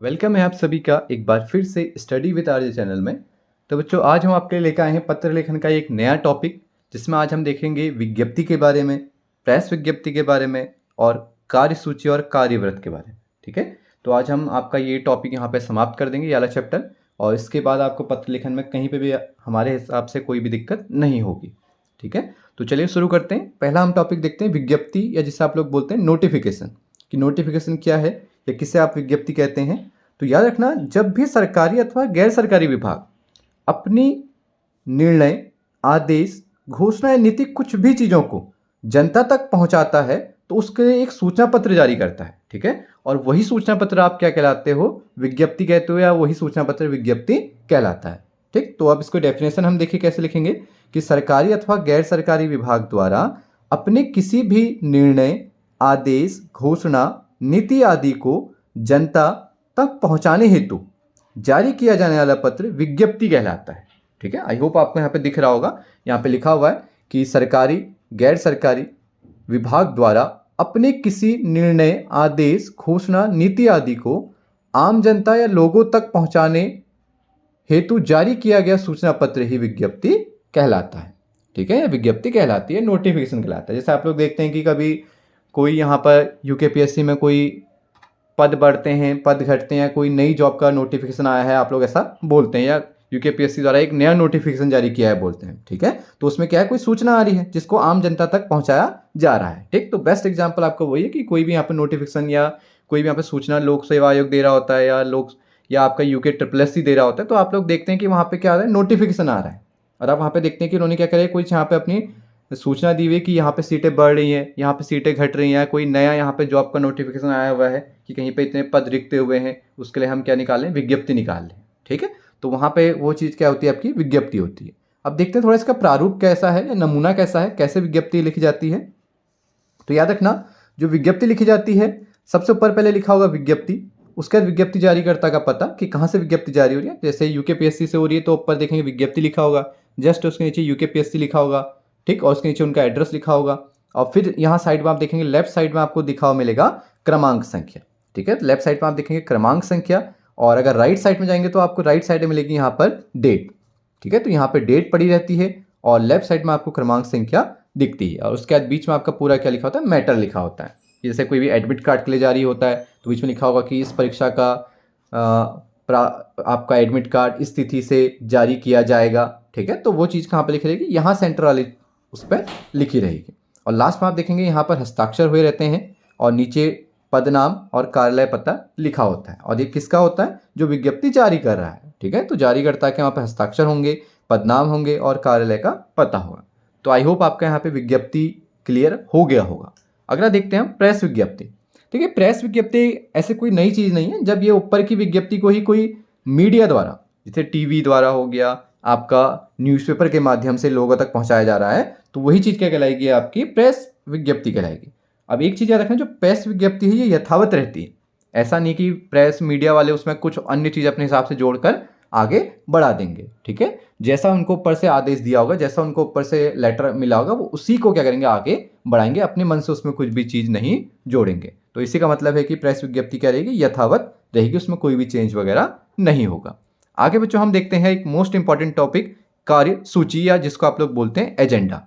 Welcome है आप सभी का एक बार फिर से स्टडी विद आरजे चैनल में। तो बच्चों, आज हम आपके लिए लेकर आए हैं पत्र लेखन का एक नया टॉपिक, जिसमें आज हम देखेंगे विज्ञप्ति के बारे में, प्रेस विज्ञप्ति के बारे में और कार्यसूची और कार्यव्रत के बारे में। ठीक है, तो आज हम आपका ये टॉपिक यहाँ पे समाप्त कर देंगे, ये वाला चैप्टर, और इसके बाद आपको पत्र लेखन में कहीं पर भी हमारे हिसाब से कोई भी दिक्कत नहीं होगी। ठीक है, तो चलिए शुरू करते हैं। पहला हम टॉपिक देखते हैं विज्ञप्ति, या जिसे आप लोग बोलते हैं नोटिफिकेशन, कि नोटिफिकेशन क्या है या किसे आप विज्ञप्ति कहते हैं। तो याद रखना, जब भी सरकारी अथवा गैर सरकारी विभाग अपनी निर्णय, आदेश, घोषणा या नीति कुछ भी चीज़ों को जनता तक पहुंचाता है तो उसके लिए एक सूचना पत्र जारी करता है। ठीक है, और वही सूचना पत्र आप क्या कहलाते हो? विज्ञप्ति कहते हो, या वही सूचना पत्र विज्ञप्ति कहलाता है। ठीक, तो अब इसको डेफिनेशन हम देखिए कैसे लिखेंगे कि सरकारी अथवा गैर सरकारी विभाग द्वारा अपने किसी भी निर्णय, आदेश, घोषणा, नीति आदि को जनता तक पहुंचाने हेतु जारी किया जाने वाला पत्र विज्ञप्ति कहलाता है। ठीक है, आई होप आपको यहाँ पे दिख रहा होगा, यहाँ पे लिखा हुआ है कि सरकारी गैर सरकारी विभाग द्वारा अपने किसी निर्णय, आदेश, घोषणा, नीति आदि को आम जनता या लोगों तक पहुंचाने हेतु जारी किया गया सूचना पत्र ही विज्ञप्ति कहलाता है। ठीक है, विज्ञप्ति कहलाती है, नोटिफिकेशन कहलाता है। जैसे आप लोग देखते हैं कि कभी कोई यहाँ पर यूकेपीएससी में कोई पद बढ़ते हैं, पद घटते हैं, कोई नई जॉब का नोटिफिकेशन आया है, आप लोग ऐसा बोलते हैं, या यूकेपीएससी द्वारा एक नया नोटिफिकेशन जारी किया है बोलते हैं। ठीक है, तो उसमें क्या है, कोई सूचना आ रही है जिसको आम जनता तक पहुंचाया जा रहा है। ठीक, तो बेस्ट एग्जांपल आपको वही है कि कोई भी यहाँ पर नोटिफिकेशन या कोई भी यहाँ पर सूचना लोक सेवा आयोग दे रहा होता है, या आपका यूके ट्रिपल दे रहा होता है, तो आप लोग देखते हैं कि वहाँ पे क्या आ रहा है, नोटिफिकेशन आ रहा है। और आप वहाँ पे देखते हैं कि उन्होंने क्या करा है, कोई यहाँ पे अपनी सूचना दी हुई है कि यहाँ पे सीटें बढ़ रही हैं, यहाँ पे सीटें घट रही हैं, कोई नया यहाँ पे जॉब का नोटिफिकेशन आया हुआ है कि कहीं पे इतने पद रिक्त हुए हैं, उसके लिए हम क्या निकालें, विज्ञप्ति निकाल लें। ठीक है, तो वहाँ पे वो चीज़ क्या होती है, आपकी विज्ञप्ति होती है। अब देखते हैं थोड़ा इसका प्रारूप कैसा है या नमूना कैसा है, कैसे विज्ञप्ति लिखी जाती है। तो याद रखना, जो विज्ञप्ति लिखी जाती है, सबसे ऊपर पहले लिखा होगा विज्ञप्ति, उसके बाद विज्ञप्ति जारीकर्ता का पता कि कहाँ से विज्ञप्ति जारी हो रही है। जैसे यूकेपीएससी से हो रही है तो ऊपर देखेंगे विज्ञप्ति लिखा होगा, जस्ट उसके नीचे यूकेपीएससी लिखा होगा। ठीक, और उसके नीचे उनका एड्रेस लिखा होगा, और फिर यहाँ साइड में आप देखेंगे, लेफ्ट साइड में आपको दिखा हुआ मिलेगा क्रमांक संख्या। ठीक है, लेफ्ट साइड में आप देखेंगे क्रमांक संख्या, और अगर राइट साइड में जाएंगे तो आपको राइट साइड में मिलेगी यहाँ पर डेट। ठीक है, तो यहाँ पर डेट पड़ी रहती है और लेफ्ट साइड में आपको क्रमांक संख्या दिखती है, और उसके बाद बीच में आपका पूरा क्या लिखा होता है, मैटर लिखा होता है। जैसे कोई भी एडमिट कार्ड के लिए जारी होता है तो बीच में लिखा होगा कि इस परीक्षा का आपका एडमिट कार्ड इस तिथि से जारी किया जाएगा। ठीक है, तो वो चीज़ कहाँ पर लिखी रहेगी, यहाँ सेंटर वाली उस पर लिखी रहेगी। और लास्ट में आप देखेंगे यहाँ पर हस्ताक्षर हुए रहते हैं, और नीचे पद नाम और कार्यालय पता लिखा होता है। और ये किसका होता है, जो विज्ञप्ति जारी कर रहा है। ठीक है, तो जारीकर्ता के वहाँ पर हस्ताक्षर होंगे, पदनाम होंगे और कार्यालय का पता होगा। तो आई होप आपका यहाँ पे विज्ञप्ति क्लियर हो गया होगा। अगला देखते हैं हम प्रेस विज्ञप्ति। ठीक है, प्रेस विज्ञप्ति ऐसे कोई नई चीज़ नहीं है। जब ये ऊपर की विज्ञप्ति को ही कोई मीडिया द्वारा, जैसे टीवी द्वारा हो गया, आपका न्यूज़पेपर के माध्यम से लोगों तक पहुंचाया जा रहा है, तो वही चीज़ क्या कहलाएगी, आपकी प्रेस विज्ञप्ति कहलाएगी। अब एक चीज़ याद रखना, जो प्रेस विज्ञप्ति है ये यथावत रहती है। ऐसा नहीं कि प्रेस मीडिया वाले उसमें कुछ अन्य चीज़ अपने हिसाब से जोड़कर आगे बढ़ा देंगे। ठीक है, जैसा उनको ऊपर से आदेश दिया होगा, जैसा उनको ऊपर से लेटर मिला होगा, वो उसी को क्या करेंगे, आगे बढ़ाएंगे, अपने मन से उसमें कुछ भी चीज़ नहीं जोड़ेंगे। तो इसी का मतलब है कि प्रेस विज्ञप्ति क्या रहेगी, यथावत रहेगी, उसमें कोई भी चेंज वगैरह नहीं होगा। आगे बच्चों हम देखते हैं एक मोस्ट इंपॉर्टेंट टॉपिक, कार्य सूची, या जिसको आप लोग बोलते हैं एजेंडा।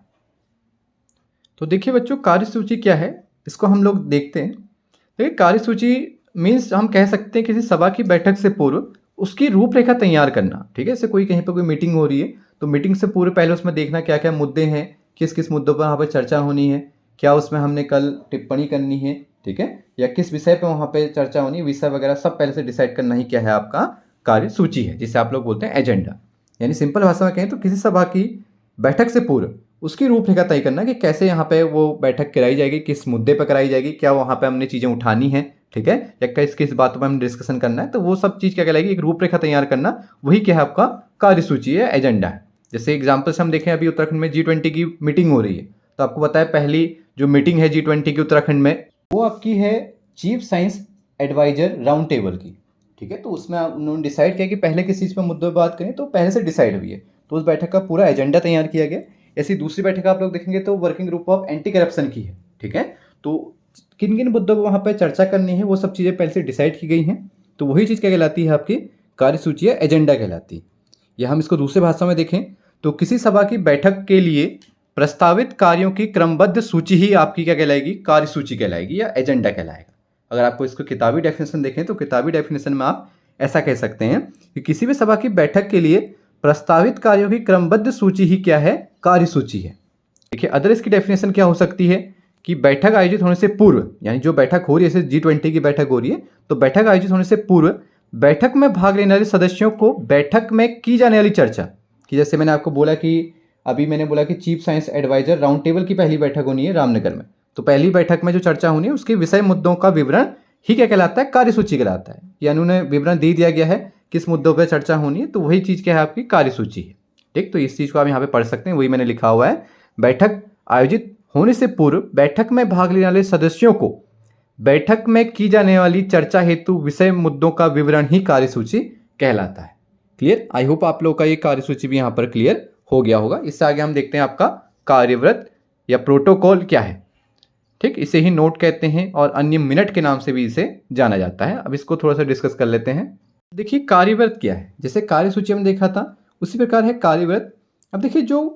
तो देखिए बच्चों, कार्य सूची क्या है, इसको हम लोग देखते हैं। देखिए, कार्य सूची मीन्स हम कह सकते हैं किसी सभा की बैठक से पूर्व उसकी रूपरेखा तैयार करना। ठीक है, जैसे कोई कहीं पर कोई मीटिंग हो रही है तो मीटिंग से पूर्व पहले उसमें देखना क्या क्या मुद्दे हैं, किस किस मुद्दों पर वहाँ पर चर्चा होनी है, क्या उसमें हमने कल टिप्पणी करनी है। ठीक है, या किस विषय पर वहाँ पे चर्चा होनी है, विषय वगैरह सब पहले से डिसाइड करना ही क्या है, आपका कार्य सूची है, जिसे आप लोग बोलते हैं एजेंडा। यानी सिंपल भाषा में कहें तो किसी सभा की बैठक से पूर्व उसकी रूपरेखा तय करना कि कैसे यहाँ पे वो बैठक कराई जाएगी, किस मुद्दे पर कराई जाएगी, क्या वहाँ पे हमने चीज़ें उठानी है। ठीक है, या किस किस बातों पर हम डिस्कशन करना है, तो वो सब चीज़ क्या कहलाएगी, एक रूपरेखा तैयार करना, वही क्या है, आपका कार्य सूची है, एजेंडा है। जैसे एग्जाम्पल से हम देखें, अभी उत्तराखंड में G20 की मीटिंग हो रही है, तो आपको पता है पहली जो मीटिंग है G20 की उत्तराखंड में, वो आपकी है chief science advisor round table की। ठीक है, तो उसमें उन्होंने डिसाइड किया कि पहले किस चीज़ पर मुद्दों पर बात करें, तो पहले से डिसाइड हुई है, तो उस बैठक का पूरा एजेंडा तैयार किया गया। ऐसी दूसरी बैठक आप लोग देखेंगे तो working group of anti corruption की है। ठीक है, तो किन किन मुद्दों पर वहाँ पर चर्चा करनी है, वो सब चीज़ें पहले से डिसाइड की गई हैं। तो वही चीज़ क्या कहलाती है आपकी कार्यसूची या एजेंडा कहलाती है। या हम इसको दूसरे भाषा में देखें तो किसी सभा की बैठक के लिए प्रस्तावित कार्यों की क्रमबद्ध सूची ही आपकी क्या कहलाएगी, कार्यसूची कहलाएगी या एजेंडा कहलाएगा। अगर आपको इसको किताबी डेफिनेशन देखें तो किताबी डेफिनेशन में आप ऐसा कह सकते हैं कि किसी भी सभा की बैठक के लिए प्रस्तावित कार्यों की क्रमबद्ध सूची ही क्या है, कार्यसूची है। देखिए अदर इसकी डेफिनेशन क्या हो सकती है कि बैठक आयोजित होने से पूर्व, यानी जो बैठक हो रही है, जैसे G20 की बैठक हो रही है, तो बैठक आयोजित होने से पूर्व बैठक में भाग लेने वाले सदस्यों को बैठक में की जाने वाली चर्चा कि जैसे मैंने आपको बोला कि अभी मैंने बोला कि chief science advisor round table की पहली बैठक होनी है रामनगर में, तो पहली बैठक में जो चर्चा होनी है उसके विषय मुद्दों का विवरण ही क्या कहलाता है, कार्यसूची कहलाता है। यानी उन्हें विवरण दे दिया गया है किस मुद्दों पर चर्चा होनी है, तो वही चीज़ क्या है, आपकी कार्यसूची है। ठीक, तो इस चीज़ को आप यहाँ पे पढ़ सकते हैं, वही मैंने लिखा हुआ है, बैठक आयोजित होने से पूर्व बैठक में भाग लेने वाले सदस्यों को बैठक में की जाने वाली चर्चा हेतु विषय मुद्दों का विवरण ही कार्यसूची कहलाता है। क्लियर? आई होप आप लोगों का ये कार्यसूची भी यहाँ पर क्लियर हो गया होगा। इससे आगे हम देखते हैं आपका कार्यव्रत या प्रोटोकॉल क्या है। ठीक, इसे ही नोट कहते हैं और अन्य मिनट के नाम से भी इसे जाना जाता है। अब इसको थोड़ा सा डिस्कस कर लेते हैं। देखिए कार्यव्रत क्या है, जैसे कार्यसूची में देखा था उसी प्रकार है कार्यव्रत। अब देखिए जो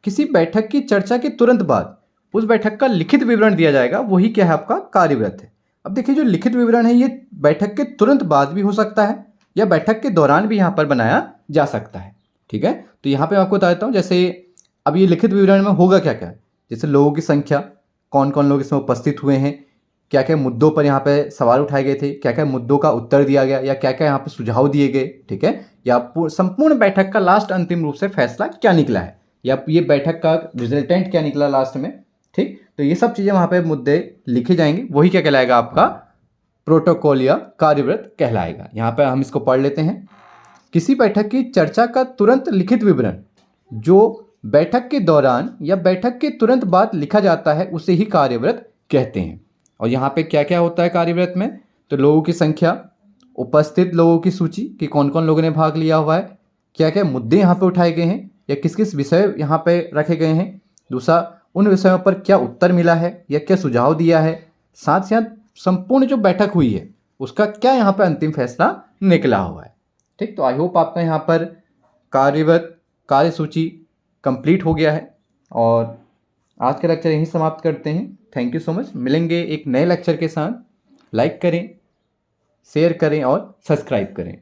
किसी बैठक की चर्चा के तुरंत बाद उस बैठक का लिखित विवरण दिया जाएगा, वही क्या है, आपका कार्यव्रत है। अब देखिए जो लिखित विवरण है ये बैठक के तुरंत बाद भी हो सकता है या बैठक के दौरान भी यहाँ पर बनाया जा सकता है। ठीक है, तो यहाँ पे आपको बता देता हूँ, जैसे अब ये लिखित विवरण में होगा क्या क्या, जैसे लोगों की संख्या, कौन कौन लोग इसमें उपस्थित हुए हैं, क्या क्या मुद्दों पर यहाँ पे सवाल उठाए गए थे, क्या क्या मुद्दों का उत्तर दिया गया या क्या क्या यहाँ पे सुझाव दिए गए। ठीक है, या संपूर्ण बैठक का लास्ट अंतिम रूप से फैसला क्या निकला है या ये बैठक का रिजल्टेंट क्या निकला लास्ट में। ठीक, तो ये सब चीज़ें वहाँ पे मुद्दे लिखे जाएंगे, वही क्या कहलाएगा, आपका प्रोटोकॉल या कार्यव्रत कहलाएगा। यहाँ पे हम इसको पढ़ लेते हैं। किसी बैठक की चर्चा का तुरंत लिखित विवरण जो बैठक के दौरान या बैठक के तुरंत बाद लिखा जाता है उसे ही कार्यव्रत कहते हैं। और यहाँ पे क्या क्या होता है कार्यव्रत में, तो लोगों की संख्या, उपस्थित लोगों की सूची कि कौन कौन लोगों ने भाग लिया हुआ है, क्या क्या मुद्दे यहाँ पे उठाए गए हैं या किस किस विषय यहाँ पे रखे गए हैं, दूसरा उन विषयों पर क्या उत्तर मिला है या क्या सुझाव दिया है, साथ ही साथ संपूर्ण जो बैठक हुई है उसका क्या यहाँ पे अंतिम फैसला निकला हुआ है। ठीक, तो आई होप आपका यहाँ पर कार्यव्रत कार्यसूची कंप्लीट हो गया है और आज का लेक्चर यहीं समाप्त करते हैं। Thank you so much. मिलेंगे एक नए लेक्चर के साथ। लाइक करें, शेयर करें और सब्सक्राइब करें।